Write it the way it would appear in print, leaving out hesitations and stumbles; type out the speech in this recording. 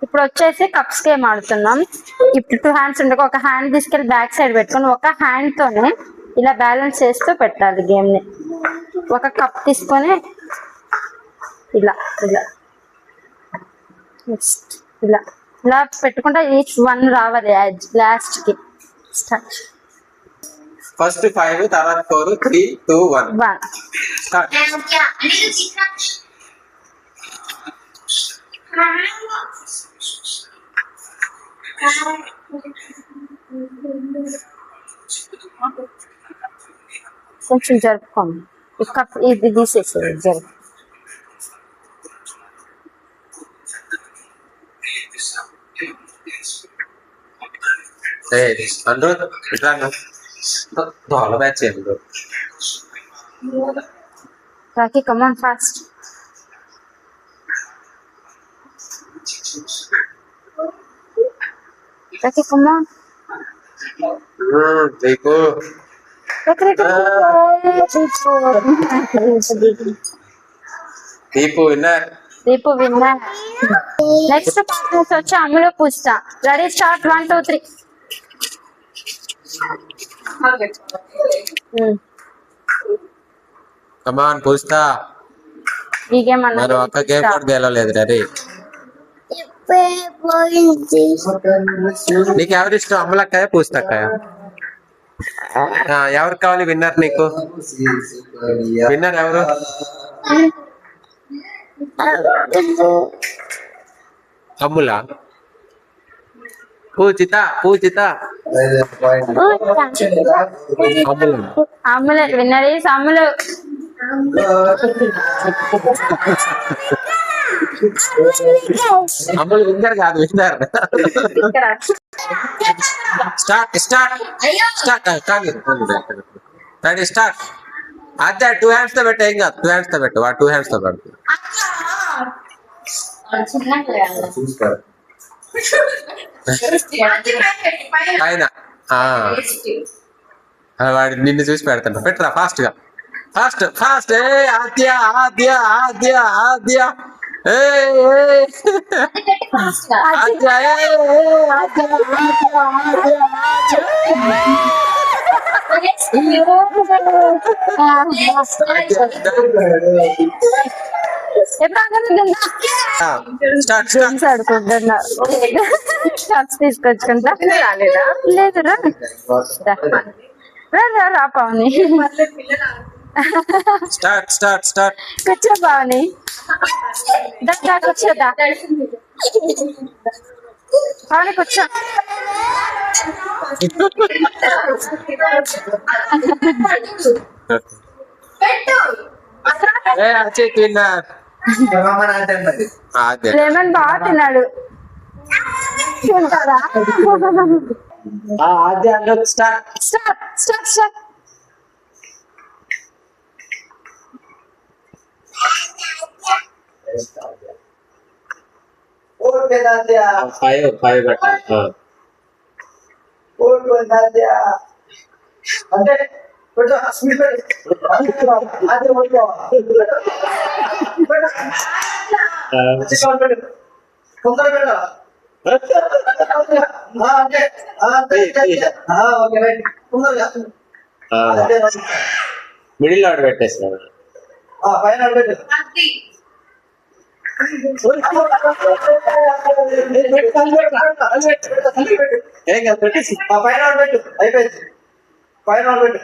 ఇప్పుడు వచ్చేసి cups game ఆడుతున్నాం. ఇప్పుడు 2 హ్యాండ్స్ ఉండగా ఒక హ్యాండ్ తీసుకెళ్లి బ్యాక్ సైడ్ పెట్టుకొని ఒక హ్యాండ్ తోనే ఇలా బ్యాలెన్స్ చేస్తూ పెట్టాలి గేమ్ ని. ఒక కప్ తీసుకొని ఇలా ఇలా నెక్స్ట్ ఇలా ఇలా పెట్టుకుంటా ఈచ్ 1 రావాలి లాస్ట్ కి. స్టార్ట్. ఫస్ట్ 5 తర్వాత 4 3 2 1 స్టార్ట్. కొంచెం జరుపుకోండి. కప్ ఇది తీసేసేది జరుపు. అందరూ దోల బ్యాచ్ చేయండి. Rakhi come on fast. Rakhi come on. Deepu Deepu winner. Deepu winner. Next partners వచ్చి అమ్ములు పూస్తా. Ready start 1 2 3. కమాన్ పూస్తా. ఈ గేమ్ మరి ఒక్క గేమ్ కూడా గెలవలేదు. రెడీ. నీకు ఎవరు ఇష్టం? అమ్మలక్కయ్య పూస్తక్కయ్య? ఎవరికి కావాలి విన్నర్? నీకు విన్నర్ ఎవరు? అమ్ములా? Poojitha Poojitha Ammulu winner is Ammulu. Ammulu winner కాదు, winner. Start start start. Ready start. అదే 2 హ్యాండ్స్ తో పెట్టు. ఏం కాదు, 2 హ్యాండ్స్ తో పెట్టు. 2 హ్యాండ్స్ తో పెట్టు. పైన వాడి నిన్ను చూసి పెడతాను. పెట్టరా ఫాస్ట్ గా. Fast fast. ఆద్య ఆద్య ఆద్య ఆద్య తీసుకొచ్చుకుంటా. లేదురా రా పావని. Start start start. కూర్చో పావని. కూర్చోదా పావని కూర్చో. లెమన్ బాగా తిన్నాడు. Start start start start. Five పెట్టాలి. అంటే మిడిల్ ఆర్డర్ పెట్టేసారు. పైన ఏం కాదు పెట్టేసి పైన పెట్టు. అయిపోయింది. పైన పెట్టు.